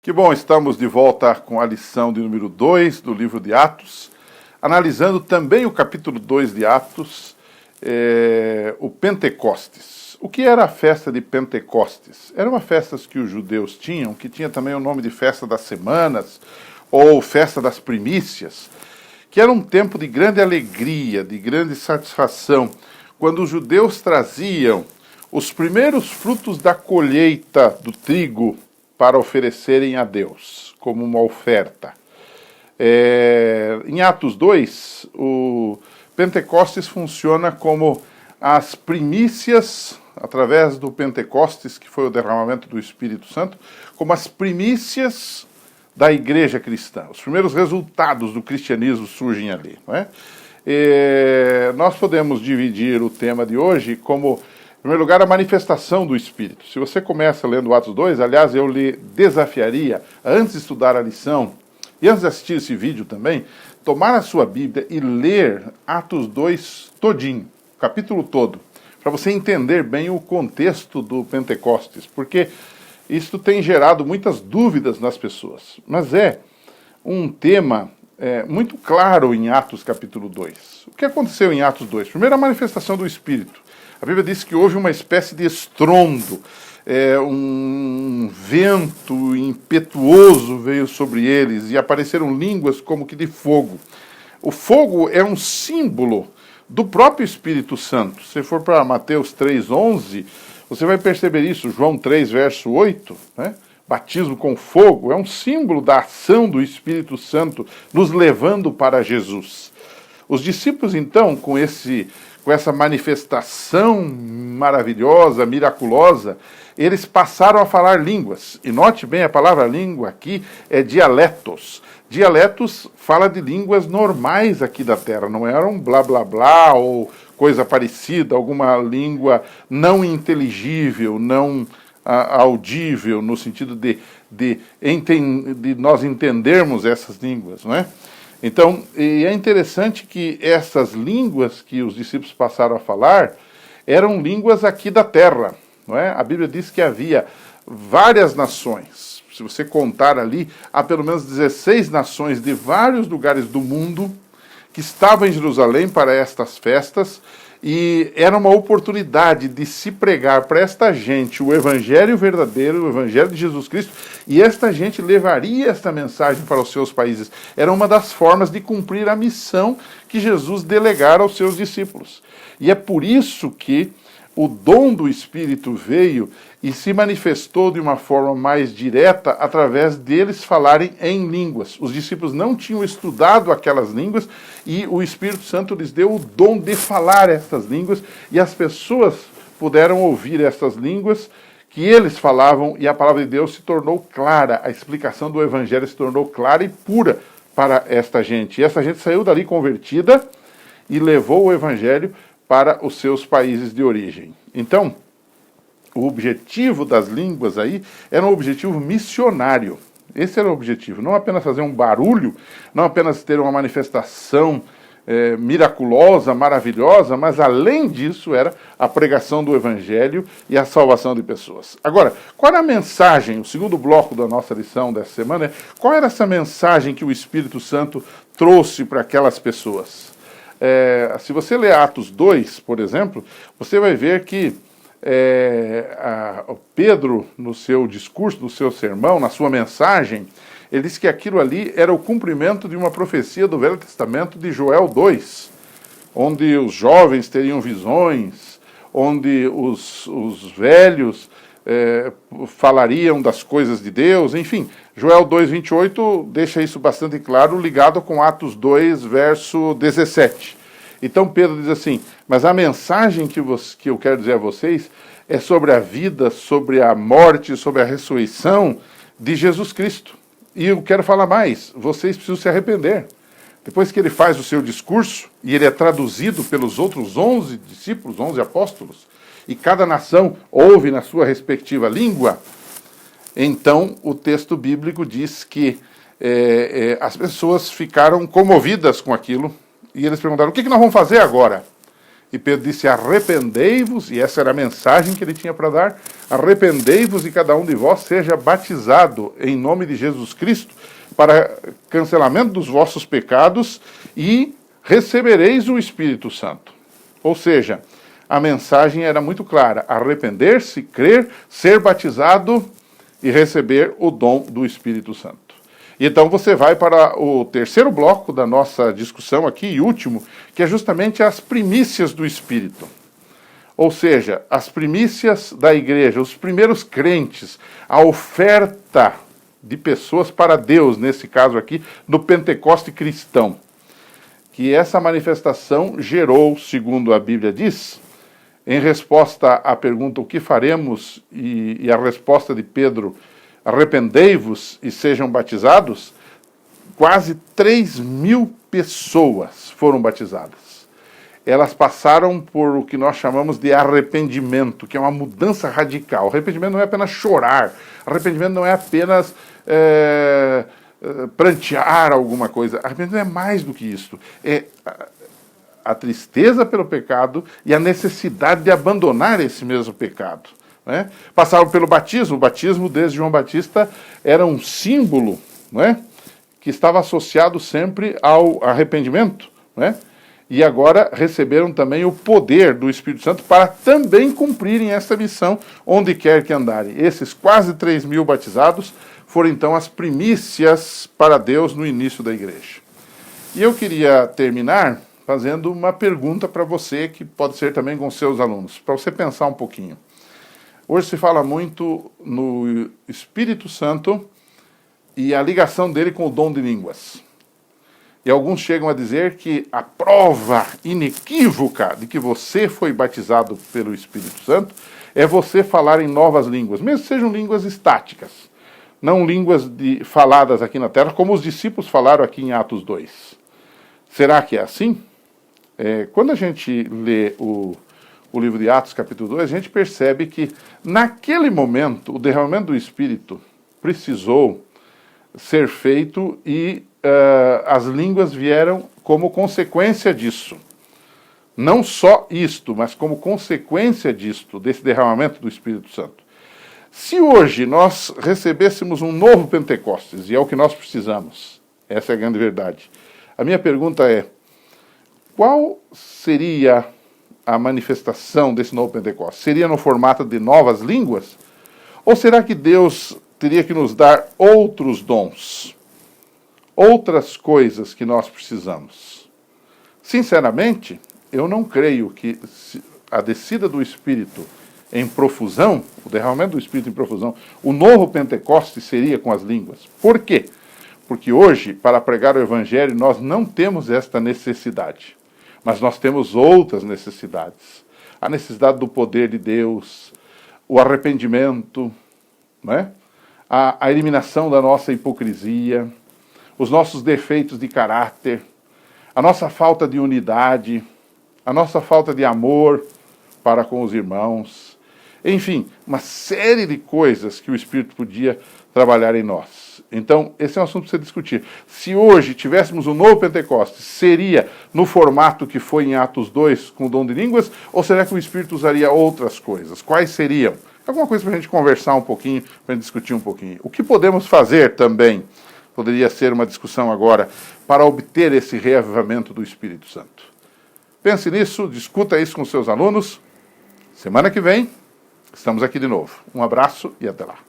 Que bom, estamos de volta com a lição de número 2 do livro de Atos, analisando também o capítulo 2 de Atos, o Pentecostes. O que era a festa de Pentecostes? Era uma festa que os judeus tinham, que tinha também o nome de festa das semanas, ou festa das primícias, que era um tempo de grande alegria, de grande satisfação, quando os judeus traziam os primeiros frutos da colheita do trigo para oferecerem a Deus, como uma oferta. Em Atos 2, o Pentecostes funciona como as primícias, através do Pentecostes, que foi o derramamento do Espírito Santo, como as primícias da igreja cristã. Os primeiros resultados do cristianismo surgem ali. Não é? Nós podemos dividir o tema de hoje como, em primeiro lugar, a manifestação do Espírito. Se você começa lendo Atos 2, aliás, eu lhe desafiaria, antes de estudar a lição, e antes de assistir esse vídeo também, tomar a sua Bíblia e ler Atos 2 todinho, o capítulo todo, para você entender bem o contexto do Pentecostes, porque isso tem gerado muitas dúvidas nas pessoas. Mas é um tema muito claro em Atos capítulo 2. O que aconteceu em Atos 2? Primeiro, a manifestação do Espírito. A Bíblia diz que houve uma espécie de estrondo, um vento impetuoso veio sobre eles e apareceram línguas como que de fogo. O fogo é um símbolo do próprio Espírito Santo. Se for para Mateus 3,11, você vai perceber isso. João 3, verso 8, né? Batismo com fogo é um símbolo da ação do Espírito Santo nos levando para Jesus. Os discípulos, então, com essa manifestação maravilhosa, miraculosa, eles passaram a falar línguas. E note bem, a palavra língua aqui é dialetos. Dialetos fala de línguas normais aqui da terra, não era um blá blá blá ou coisa parecida, alguma língua não inteligível, não audível, no sentido de nós entendermos essas línguas, não é? Então, e é interessante que essas línguas que os discípulos passaram a falar eram línguas aqui da terra, não é? A Bíblia diz que havia várias nações. Se você contar ali, há pelo menos 16 nações de vários lugares do mundo que estavam em Jerusalém para estas festas, e era uma oportunidade de se pregar para esta gente o evangelho verdadeiro, o evangelho de Jesus Cristo, e esta gente levaria esta mensagem para os seus países. Era uma das formas de cumprir a missão que Jesus delegara aos seus discípulos. E é por isso que o dom do Espírito veio e se manifestou de uma forma mais direta através deles falarem em línguas. Os discípulos não tinham estudado aquelas línguas e o Espírito Santo lhes deu o dom de falar estas línguas e as pessoas puderam ouvir essas línguas que eles falavam e a palavra de Deus se tornou clara, a explicação do Evangelho se tornou clara e pura para esta gente. E essa gente saiu dali convertida e levou o Evangelho para os seus países de origem. Então, o objetivo das línguas aí era um objetivo missionário. Esse era o objetivo, não apenas fazer um barulho, não apenas ter uma manifestação miraculosa, maravilhosa, mas além disso era a pregação do Evangelho e a salvação de pessoas. Agora, qual era a mensagem, o segundo bloco da nossa lição dessa semana, qual era essa mensagem que o Espírito Santo trouxe para aquelas pessoas? Se você ler Atos 2, por exemplo, você vai ver que Pedro, no seu discurso, no seu sermão, na sua mensagem, ele diz que aquilo ali era o cumprimento de uma profecia do Velho Testamento de Joel 2, onde os jovens teriam visões, onde os velhos falariam das coisas de Deus, enfim. Joel 2:28 deixa isso bastante claro, ligado com Atos 2, verso 17. Então Pedro diz assim, mas a mensagem que eu quero dizer a vocês é sobre a vida, sobre a morte, sobre a ressurreição de Jesus Cristo. E eu quero falar mais, vocês precisam se arrepender. Depois que ele faz o seu discurso, e ele é traduzido pelos outros 11 discípulos, 11 apóstolos, e cada nação ouve na sua respectiva língua, então o texto bíblico diz que as pessoas ficaram comovidas com aquilo, e eles perguntaram, o que nós vamos fazer agora? E Pedro disse, arrependei-vos, e essa era a mensagem que ele tinha para dar, arrependei-vos e cada um de vós seja batizado em nome de Jesus Cristo para cancelamento dos vossos pecados e recebereis o Espírito Santo. Ou seja, a mensagem era muito clara: arrepender-se, crer, ser batizado e receber o dom do Espírito Santo. Então você vai para o terceiro bloco da nossa discussão aqui, e último, que é justamente as primícias do Espírito. Ou seja, as primícias da igreja, os primeiros crentes, a oferta de pessoas para Deus, nesse caso aqui, no Pentecoste cristão. Que essa manifestação gerou, segundo a Bíblia diz, em resposta à pergunta o que faremos, e a resposta de Pedro, arrependei-vos e sejam batizados, quase 3.000 pessoas foram batizadas. Elas passaram por o que nós chamamos de arrependimento, que é uma mudança radical. Arrependimento não é apenas chorar, arrependimento não é apenas prantear alguma coisa. Arrependimento é mais do que isso. É a tristeza pelo pecado e a necessidade de abandonar esse mesmo pecado. Né? Passaram pelo batismo. O batismo, desde João Batista, era um símbolo, né, que estava associado sempre ao arrependimento, né? E agora receberam também o poder do Espírito Santo para também cumprirem essa missão onde quer que andarem. Esses quase 3.000 batizados foram então as primícias para Deus no início da igreja. E eu queria terminar fazendo uma pergunta para você, que pode ser também com seus alunos, para você pensar um pouquinho. Hoje se fala muito no Espírito Santo e a ligação dele com o dom de línguas. E alguns chegam a dizer que a prova inequívoca de que você foi batizado pelo Espírito Santo é você falar em novas línguas, mesmo que sejam línguas estáticas, não línguas faladas aqui na terra, como os discípulos falaram aqui em Atos 2. Será que é assim? Quando a gente lê o livro de Atos, capítulo 2, a gente percebe que, naquele momento, o derramamento do Espírito precisou ser feito e as línguas vieram como consequência disso. Não só isto, mas como consequência disto, desse derramamento do Espírito Santo. Se hoje nós recebêssemos um novo Pentecostes, e é o que nós precisamos, essa é a grande verdade, a minha pergunta é: qual seria a manifestação desse novo Pentecostes? Seria no formato de novas línguas? Ou será que Deus teria que nos dar outros dons? Outras coisas que nós precisamos? Sinceramente, eu não creio que a descida do Espírito em profusão, o derramamento do Espírito em profusão, o novo Pentecostes seria com as línguas. Por quê? Porque hoje, para pregar o Evangelho, nós não temos esta necessidade. Mas nós temos outras necessidades. A necessidade do poder de Deus, o arrependimento, né? A eliminação da nossa hipocrisia, os nossos defeitos de caráter, a nossa falta de unidade, a nossa falta de amor para com os irmãos. Enfim, uma série de coisas que o Espírito podia trabalhar em nós. Então, esse é um assunto para você discutir. Se hoje tivéssemos um novo Pentecostes, seria no formato que foi em Atos 2, com o dom de línguas, ou será que o Espírito usaria outras coisas? Quais seriam? Alguma coisa para a gente conversar um pouquinho, para a gente discutir um pouquinho. O que podemos fazer também, poderia ser uma discussão agora, para obter esse reavivamento do Espírito Santo. Pense nisso, discuta isso com seus alunos. Semana que vem, estamos aqui de novo. Um abraço e até lá.